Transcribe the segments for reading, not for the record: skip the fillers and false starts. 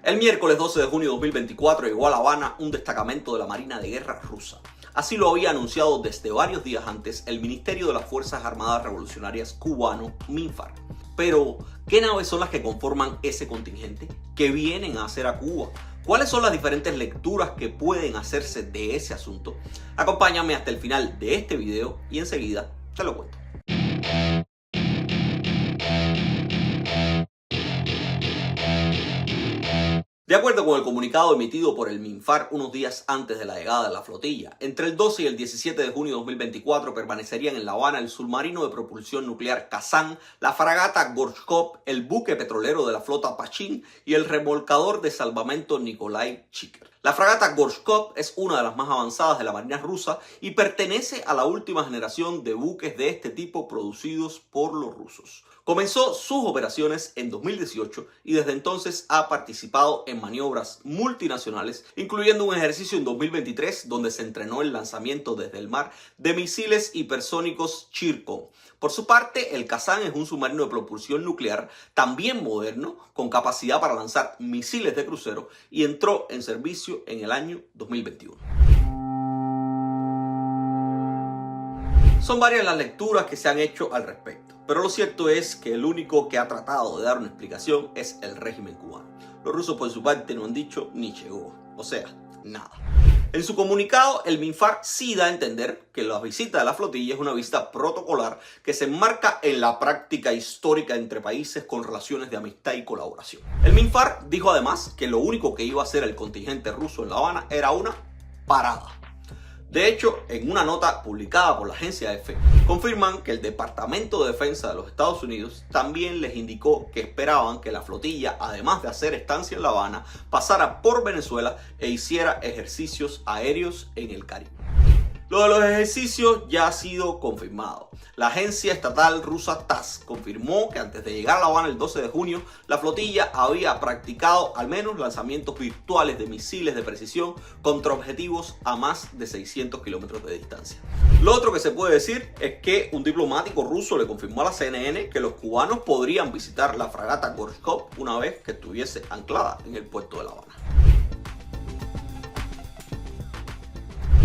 El miércoles 12 de junio de 2024 llegó a La Habana un destacamento de la Marina de Guerra rusa. Así lo había anunciado desde varios días antes el Ministerio de las Fuerzas Armadas Revolucionarias cubano, MINFAR. Pero, ¿qué naves son las que conforman ese contingente? ¿Qué vienen a hacer a Cuba? ¿Cuáles son las diferentes lecturas que pueden hacerse de ese asunto? Acompáñame hasta el final de este video y enseguida te lo cuento. De acuerdo con el comunicado emitido por el MINFAR unos días antes de la llegada de la flotilla, entre el 12 y el 17 de junio de 2024 permanecerían en La Habana el submarino de propulsión nuclear Kazán, la fragata Gorchkov, el buque petrolero de la flota Pachin y el remolcador de salvamento Nikolai Chiker. La fragata Gorchkov es una de las más avanzadas de la Marina rusa y pertenece a la última generación de buques de este tipo producidos por los rusos. Comenzó sus operaciones en 2018 y desde entonces ha participado en maniobras multinacionales, incluyendo un ejercicio en 2023 donde se entrenó el lanzamiento desde el mar de misiles hipersónicos Chirkov. Por su parte, el Kazán es un submarino de propulsión nuclear también moderno, con capacidad para lanzar misiles de crucero y entró en servicio en el año 2021. Son varias las lecturas que se han hecho al respecto, pero lo cierto es que el único que ha tratado de dar una explicación es el régimen cubano. Los rusos por su parte no han dicho ni llegó, o sea, nada. En su comunicado, el MINFAR sí da a entender que la visita de la flotilla es una visita protocolar que se enmarca en la práctica histórica entre países con relaciones de amistad y colaboración. El MINFAR dijo además que lo único que iba a hacer el contingente ruso en La Habana era una parada. De hecho, en una nota publicada por la agencia EFE, confirman que el Departamento de Defensa de los Estados Unidos también les indicó que esperaban que la flotilla, además de hacer estancia en La Habana, pasara por Venezuela e hiciera ejercicios aéreos en el Caribe. Lo de los ejercicios ya ha sido confirmado. La agencia estatal rusa TASS confirmó que antes de llegar a La Habana el 12 de junio, la flotilla había practicado al menos lanzamientos virtuales de misiles de precisión contra objetivos a más de 600 kilómetros de distancia. Lo otro que se puede decir es que un diplomático ruso le confirmó a la CNN que los cubanos podrían visitar la fragata Gorchkov una vez que estuviese anclada en el puerto de La Habana.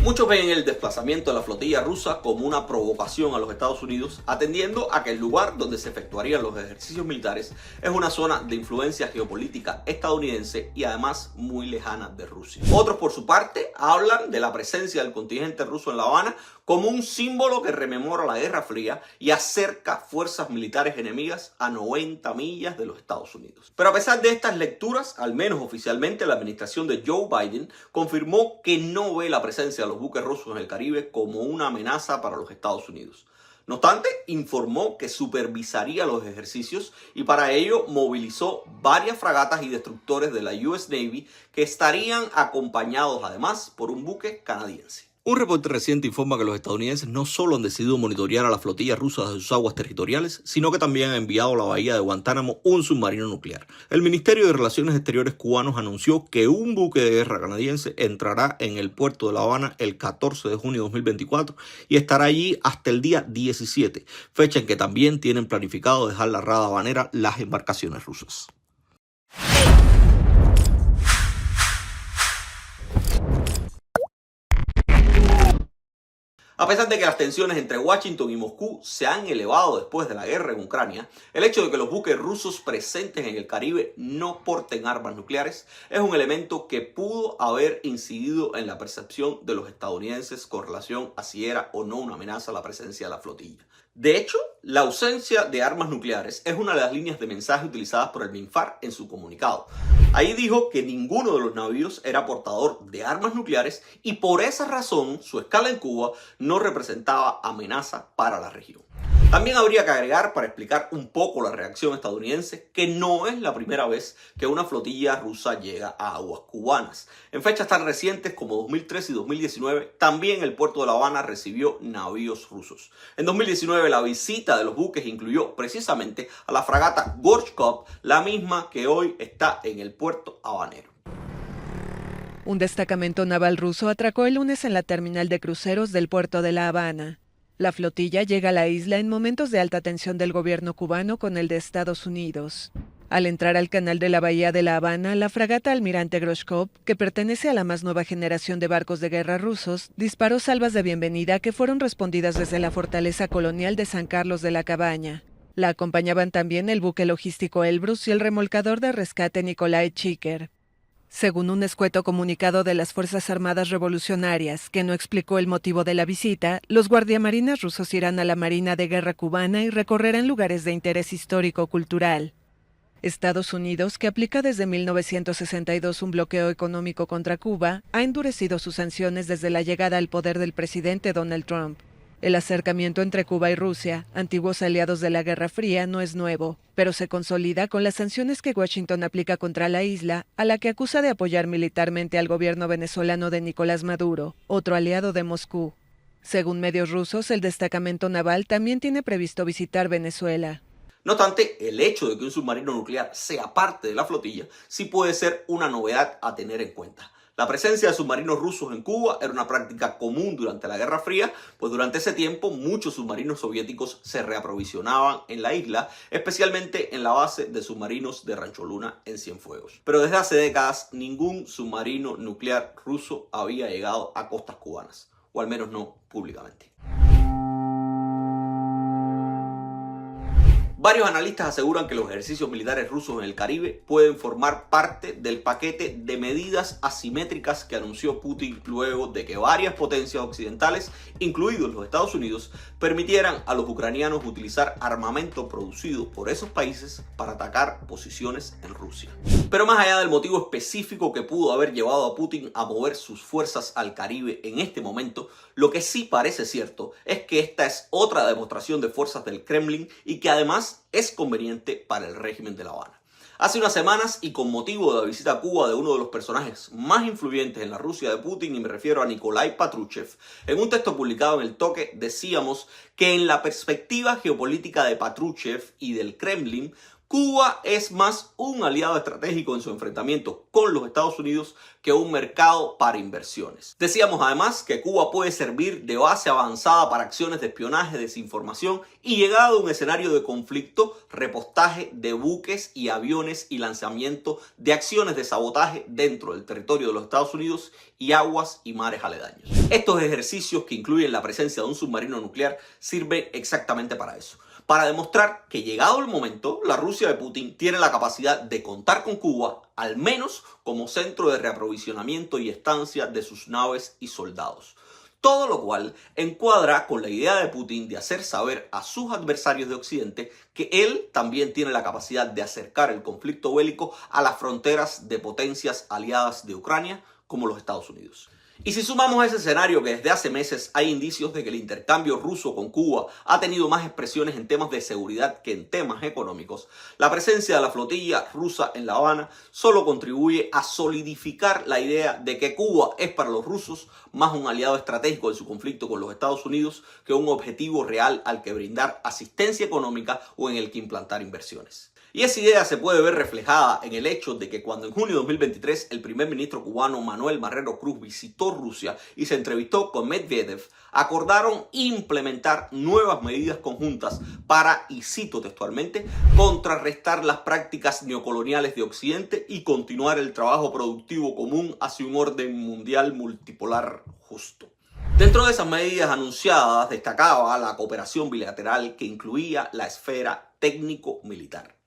Muchos ven el desplazamiento de la flotilla rusa como una provocación a los Estados Unidos, atendiendo a que el lugar donde se efectuarían los ejercicios militares es una zona de influencia geopolítica estadounidense y además muy lejana de Rusia. Otros, por su parte, hablan de la presencia del contingente ruso en La Habana como un símbolo que rememora la Guerra Fría y acerca fuerzas militares enemigas a 90 millas de los Estados Unidos. Pero a pesar de estas lecturas, al menos oficialmente, la administración de Joe Biden confirmó que no ve la presencia de los buques rusos en el Caribe como una amenaza para los Estados Unidos. No obstante, informó que supervisaría los ejercicios y para ello movilizó varias fragatas y destructores de la US Navy que estarían acompañados además por un buque canadiense. Un reporte reciente informa que los estadounidenses no solo han decidido monitorear a la flotilla rusa de sus aguas territoriales, sino que también han enviado a la bahía de Guantánamo un submarino nuclear. El Ministerio de Relaciones Exteriores cubano anunció que un buque de guerra canadiense entrará en el puerto de La Habana el 14 de junio de 2024 y estará allí hasta el día 17, fecha en que también tienen planificado dejar la rada habanera las embarcaciones rusas. A pesar de que las tensiones entre Washington y Moscú se han elevado después de la guerra en Ucrania, el hecho de que los buques rusos presentes en el Caribe no porten armas nucleares es un elemento que pudo haber incidido en la percepción de los estadounidenses con relación a si era o no una amenaza la presencia de la flotilla. De hecho, la ausencia de armas nucleares es una de las líneas de mensaje utilizadas por el MINFAR en su comunicado. Ahí dijo que ninguno de los navíos era portador de armas nucleares y por esa razón su escala en Cuba no representaba amenaza para la región. También habría que agregar, para explicar un poco la reacción estadounidense, que no es la primera vez que una flotilla rusa llega a aguas cubanas. En fechas tan recientes como 2013 y 2019, también el puerto de La Habana recibió navíos rusos. En 2019, la visita de los buques incluyó precisamente a la fragata Gorchkov, la misma que hoy está en el puerto habanero. Un destacamento naval ruso atracó el lunes en la terminal de cruceros del puerto de La Habana. La flotilla llega a la isla en momentos de alta tensión del gobierno cubano con el de Estados Unidos. Al entrar al canal de la Bahía de La Habana, la fragata Almirante Groshkov, que pertenece a la más nueva generación de barcos de guerra rusos, disparó salvas de bienvenida que fueron respondidas desde la fortaleza colonial de San Carlos de la Cabaña. La acompañaban también el buque logístico Elbrus y el remolcador de rescate Nikolai Chiker. Según un escueto comunicado de las Fuerzas Armadas Revolucionarias, que no explicó el motivo de la visita, los guardiamarines rusos irán a la Marina de Guerra cubana y recorrerán lugares de interés histórico-cultural. Estados Unidos, que aplica desde 1962 un bloqueo económico contra Cuba, ha endurecido sus sanciones desde la llegada al poder del presidente Donald Trump. El acercamiento entre Cuba y Rusia, antiguos aliados de la Guerra Fría, no es nuevo, pero se consolida con las sanciones que Washington aplica contra la isla, a la que acusa de apoyar militarmente al gobierno venezolano de Nicolás Maduro, otro aliado de Moscú. Según medios rusos, el destacamento naval también tiene previsto visitar Venezuela. No obstante, el hecho de que un submarino nuclear sea parte de la flotilla sí puede ser una novedad a tener en cuenta. La presencia de submarinos rusos en Cuba era una práctica común durante la Guerra Fría, pues durante ese tiempo muchos submarinos soviéticos se reaprovisionaban en la isla, especialmente en la base de submarinos de Rancho Luna en Cienfuegos. Pero desde hace décadas ningún submarino nuclear ruso había llegado a costas cubanas, o al menos no públicamente. Varios analistas aseguran que los ejercicios militares rusos en el Caribe pueden formar parte del paquete de medidas asimétricas que anunció Putin luego de que varias potencias occidentales, incluidos los Estados Unidos, permitieran a los ucranianos utilizar armamento producido por esos países para atacar posiciones en Rusia. Pero más allá del motivo específico que pudo haber llevado a Putin a mover sus fuerzas al Caribe en este momento, lo que sí parece cierto es que esta es otra demostración de fuerzas del Kremlin y que además es conveniente para el régimen de La Habana. Hace unas semanas, y con motivo de la visita a Cuba de uno de los personajes más influyentes en la Rusia de Putin, y me refiero a Nikolai Patrushev, en un texto publicado en El Toque decíamos que en la perspectiva geopolítica de Patrushev y del Kremlin, Cuba es más un aliado estratégico en su enfrentamiento con los Estados Unidos que un mercado para inversiones. Decíamos además que Cuba puede servir de base avanzada para acciones de espionaje, desinformación y, llegado a un escenario de conflicto, repostaje de buques y aviones y lanzamiento de acciones de sabotaje dentro del territorio de los Estados Unidos y aguas y mares aledaños. Estos ejercicios, que incluyen la presencia de un submarino nuclear, sirven exactamente para eso. Para demostrar que, llegado el momento, la Rusia de Putin tiene la capacidad de contar con Cuba, al menos como centro de reaprovisionamiento y estancia de sus naves y soldados. Todo lo cual encuadra con la idea de Putin de hacer saber a sus adversarios de Occidente que él también tiene la capacidad de acercar el conflicto bélico a las fronteras de potencias aliadas de Ucrania, como los Estados Unidos. Y si sumamos a ese escenario que desde hace meses hay indicios de que el intercambio ruso con Cuba ha tenido más expresiones en temas de seguridad que en temas económicos, la presencia de la flotilla rusa en La Habana solo contribuye a solidificar la idea de que Cuba es para los rusos más un aliado estratégico en su conflicto con los Estados Unidos que un objetivo real al que brindar asistencia económica o en el que implantar inversiones. Y esa idea se puede ver reflejada en el hecho de que cuando en junio de 2023 el primer ministro cubano Manuel Marrero Cruz visitó Rusia y se entrevistó con Medvedev, acordaron implementar nuevas medidas conjuntas para, y cito textualmente, contrarrestar las prácticas neocoloniales de Occidente y continuar el trabajo productivo común hacia un orden mundial multipolar justo. Dentro de esas medidas anunciadas destacaba la cooperación bilateral que incluía la esfera técnico-militar.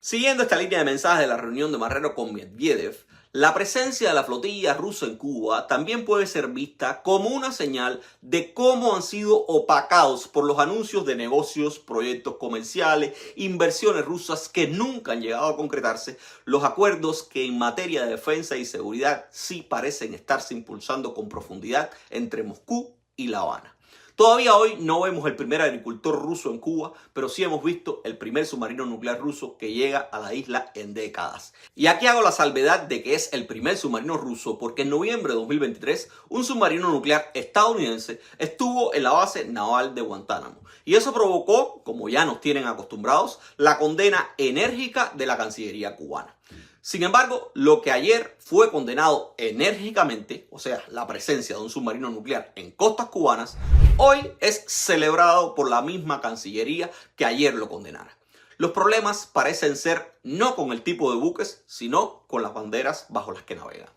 Siguiendo esta línea de mensajes de la reunión de Marrero con Medvedev, la presencia de la flotilla rusa en Cuba también puede ser vista como una señal de cómo han sido opacados por los anuncios de negocios, proyectos comerciales, inversiones rusas que nunca han llegado a concretarse, los acuerdos que en materia de defensa y seguridad sí parecen estarse impulsando con profundidad entre Moscú y La Habana. Todavía hoy no vemos el primer agricultor ruso en Cuba, pero sí hemos visto el primer submarino nuclear ruso que llega a la isla en décadas. Y aquí hago la salvedad de que es el primer submarino ruso porque en noviembre de 2023 un submarino nuclear estadounidense estuvo en la base naval de Guantánamo. Y eso provocó, como ya nos tienen acostumbrados, la condena enérgica de la Cancillería cubana. Sin embargo, lo que ayer fue condenado enérgicamente, o sea, la presencia de un submarino nuclear en costas cubanas, hoy es celebrado por la misma Cancillería que ayer lo condenara. Los problemas parecen ser no con el tipo de buques, sino con las banderas bajo las que navegan.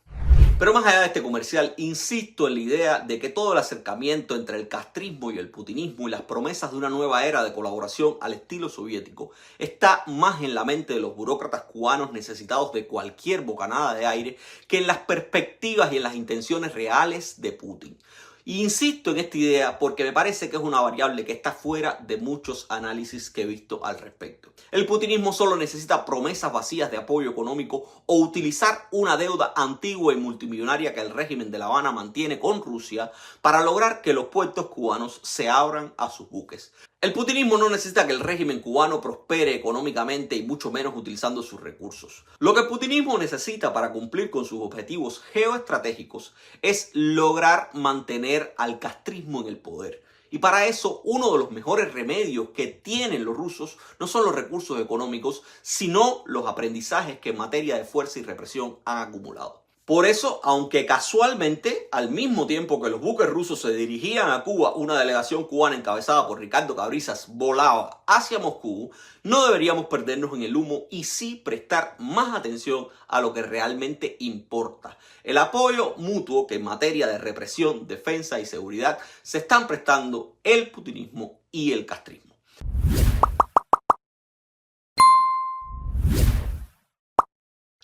Pero más allá de este comercial, insisto en la idea de que todo el acercamiento entre el castrismo y el putinismo y las promesas de una nueva era de colaboración al estilo soviético está más en la mente de los burócratas cubanos necesitados de cualquier bocanada de aire que en las perspectivas y en las intenciones reales de Putin. Y insisto en esta idea porque me parece que es una variable que está fuera de muchos análisis que he visto al respecto. El putinismo solo necesita promesas vacías de apoyo económico o utilizar una deuda antigua y multimillonaria que el régimen de La Habana mantiene con Rusia para lograr que los puertos cubanos se abran a sus buques. El putinismo no necesita que el régimen cubano prospere económicamente y mucho menos utilizando sus recursos. Lo que el putinismo necesita para cumplir con sus objetivos geoestratégicos es lograr mantener al castrismo en el poder. Y para eso, uno de los mejores remedios que tienen los rusos no son los recursos económicos, sino los aprendizajes que en materia de fuerza y represión han acumulado. Por eso, aunque casualmente, al mismo tiempo que los buques rusos se dirigían a Cuba, una delegación cubana encabezada por Ricardo Cabrizas volaba hacia Moscú, no deberíamos perdernos en el humo y sí prestar más atención a lo que realmente importa. El apoyo mutuo que en materia de represión, defensa y seguridad se están prestando el putinismo y el castrismo.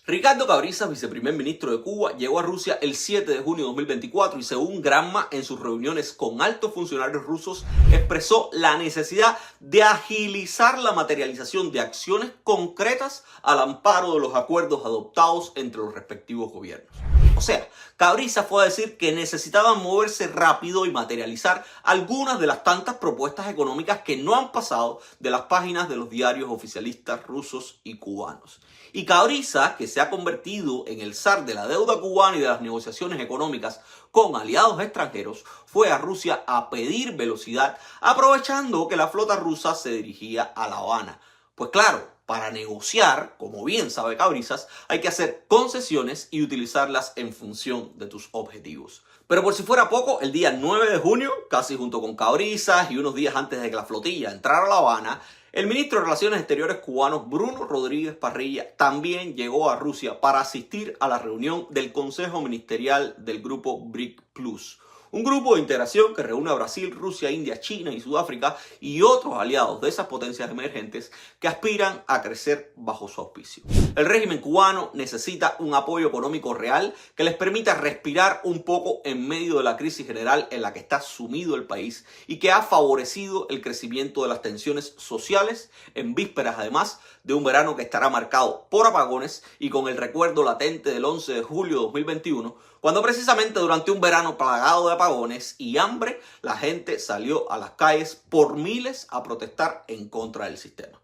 Ricardo Cabrizas, viceprimer ministro de Cuba, llegó a Rusia el 7 de junio de 2024 y según Granma, en sus reuniones con altos funcionarios rusos, expresó la necesidad de agilizar la materialización de acciones concretas al amparo de los acuerdos adoptados entre los respectivos gobiernos. O sea, Cabrizas fue a decir que necesitaban moverse rápido y materializar algunas de las tantas propuestas económicas que no han pasado de las páginas de los diarios oficialistas rusos y cubanos. Y Cabrizas, que se ha convertido en el zar de la deuda cubana y de las negociaciones económicas con aliados extranjeros, fue a Rusia a pedir velocidad, aprovechando que la flota rusa se dirigía a La Habana. Pues claro, para negociar, como bien sabe Cabrizas, hay que hacer concesiones y utilizarlas en función de tus objetivos. Pero por si fuera poco, el día 9 de junio, casi junto con Cabrizas y unos días antes de que la flotilla entrara a La Habana, el ministro de Relaciones Exteriores cubano Bruno Rodríguez Parrilla también llegó a Rusia para asistir a la reunión del Consejo Ministerial del Grupo BRIC Plus, un grupo de integración que reúne a Brasil, Rusia, India, China y Sudáfrica y otros aliados de esas potencias emergentes que aspiran a crecer bajo su auspicio. El régimen cubano necesita un apoyo económico real que les permita respirar un poco en medio de la crisis general en la que está sumido el país y que ha favorecido el crecimiento de las tensiones sociales en vísperas además de un verano que estará marcado por apagones y con el recuerdo latente del 11 de julio de 2021, cuando precisamente durante un verano plagado de apagones y hambre, la gente salió a las calles por miles a protestar en contra del sistema.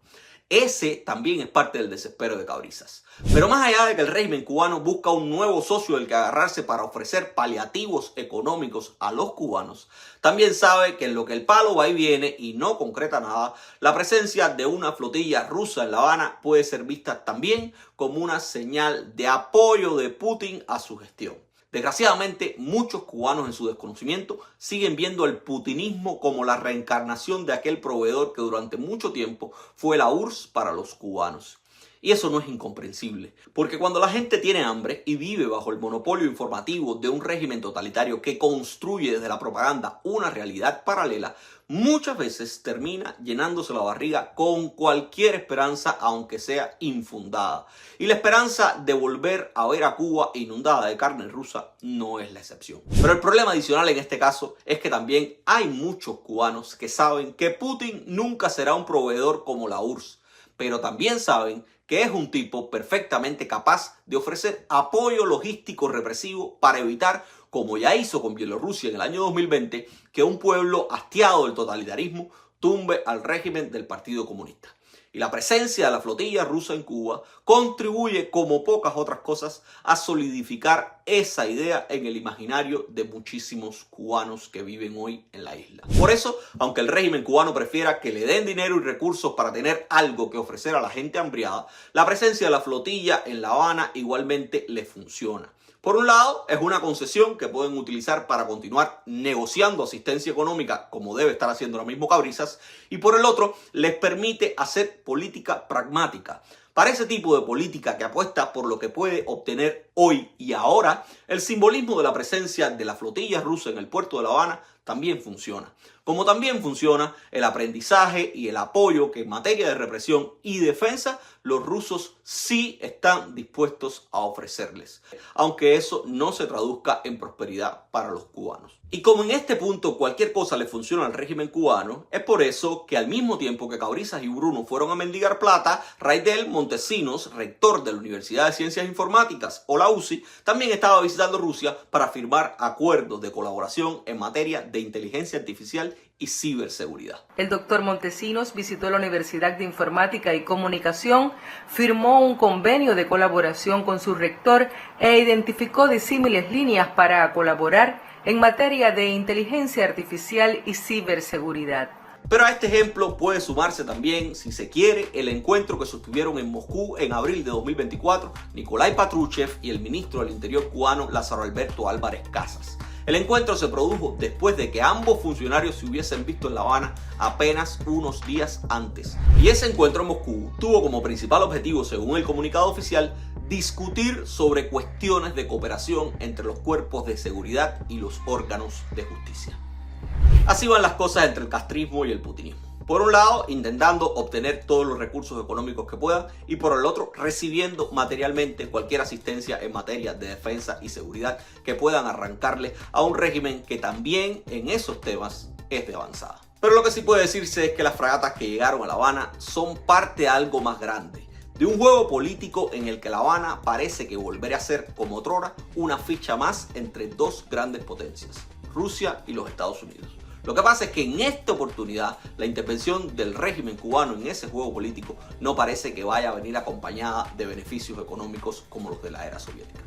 Ese también es parte del desespero de Cabrizas. Pero más allá de que el régimen cubano busca un nuevo socio del que agarrarse para ofrecer paliativos económicos a los cubanos, también sabe que en lo que el palo va y viene y no concreta nada, la presencia de una flotilla rusa en La Habana puede ser vista también como una señal de apoyo de Putin a su gestión. Desgraciadamente, muchos cubanos en su desconocimiento siguen viendo al putinismo como la reencarnación de aquel proveedor que durante mucho tiempo fue la URSS para los cubanos. Y eso no es incomprensible, porque cuando la gente tiene hambre y vive bajo el monopolio informativo de un régimen totalitario que construye desde la propaganda una realidad paralela, muchas veces termina llenándose la barriga con cualquier esperanza, aunque sea infundada. Y la esperanza de volver a ver a Cuba inundada de carne rusa no es la excepción. Pero el problema adicional en este caso es que también hay muchos cubanos que saben que Putin nunca será un proveedor como la URSS, pero también saben que es un tipo perfectamente capaz de ofrecer apoyo logístico represivo para evitar, como ya hizo con Bielorrusia en el año 2020, que un pueblo hastiado del totalitarismo tumbe al régimen del Partido Comunista. Y la presencia de la flotilla rusa en Cuba contribuye, como pocas otras cosas, a solidificar esa idea en el imaginario de muchísimos cubanos que viven hoy en la isla. Por eso, aunque el régimen cubano prefiera que le den dinero y recursos para tener algo que ofrecer a la gente hambriada, la presencia de la flotilla en La Habana igualmente le funciona. Por un lado, es una concesión que pueden utilizar para continuar negociando asistencia económica, como debe estar haciendo ahora mismo Cabrizas, y por el otro, les permite hacer política pragmática. Para ese tipo de política que apuesta por lo que puede obtener hoy y ahora, el simbolismo de la presencia de la flotilla rusa en el puerto de La Habana también funciona. Como también funciona el aprendizaje y el apoyo que en materia de represión y defensa los rusos sí están dispuestos a ofrecerles, aunque eso no se traduzca en prosperidad para los cubanos. Y como en este punto cualquier cosa le funciona al régimen cubano, es por eso que al mismo tiempo que Cabrizas y Bruno fueron a mendigar plata, Raidel Montesinos, rector de la Universidad de Ciencias Informáticas, o la UCI, también estaba visitando Rusia para firmar acuerdos de colaboración en materia de inteligencia artificial y ciberseguridad. El doctor Montesinos visitó la Universidad de Informática y Comunicación, firmó un convenio de colaboración con su rector e identificó disímiles líneas para colaborar en materia de inteligencia artificial y ciberseguridad. Pero a este ejemplo puede sumarse también, si se quiere, el encuentro que sostuvieron en Moscú en abril de 2024 Nikolai Patrushev y el ministro del Interior cubano Lázaro Alberto Álvarez Casas. El encuentro se produjo después de que ambos funcionarios se hubiesen visto en La Habana apenas unos días antes. Y ese encuentro en Moscú tuvo como principal objetivo, según el comunicado oficial, discutir sobre cuestiones de cooperación entre los cuerpos de seguridad y los órganos de justicia. Así van las cosas entre el castrismo y el putinismo. Por un lado, intentando obtener todos los recursos económicos que puedan, y por el otro, recibiendo materialmente cualquier asistencia en materia de defensa y seguridad que puedan arrancarle a un régimen que también en esos temas es de avanzada. Pero lo que sí puede decirse es que las fragatas que llegaron a La Habana son parte de algo más grande, de un juego político en el que La Habana parece que volverá a ser, como otrora, una ficha más entre dos grandes potencias, Rusia y los Estados Unidos. Lo que pasa es que en esta oportunidad la intervención del régimen cubano en ese juego político no parece que vaya a venir acompañada de beneficios económicos como los de la era soviética.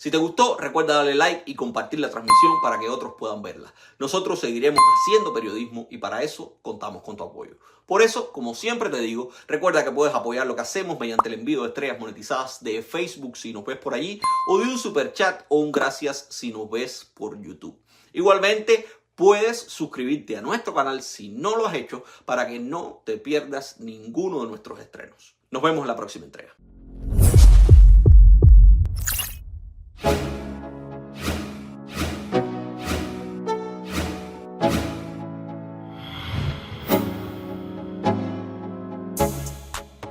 Si te gustó, recuerda darle like y compartir la transmisión para que otros puedan verla. Nosotros seguiremos haciendo periodismo y para eso contamos con tu apoyo. Por eso, como siempre te digo, recuerda que puedes apoyar lo que hacemos mediante el envío de estrellas monetizadas de Facebook si nos ves por allí, o de un super chat o un gracias si nos ves por YouTube. Igualmente, puedes suscribirte a nuestro canal si no lo has hecho para que no te pierdas ninguno de nuestros estrenos. Nos vemos en la próxima entrega.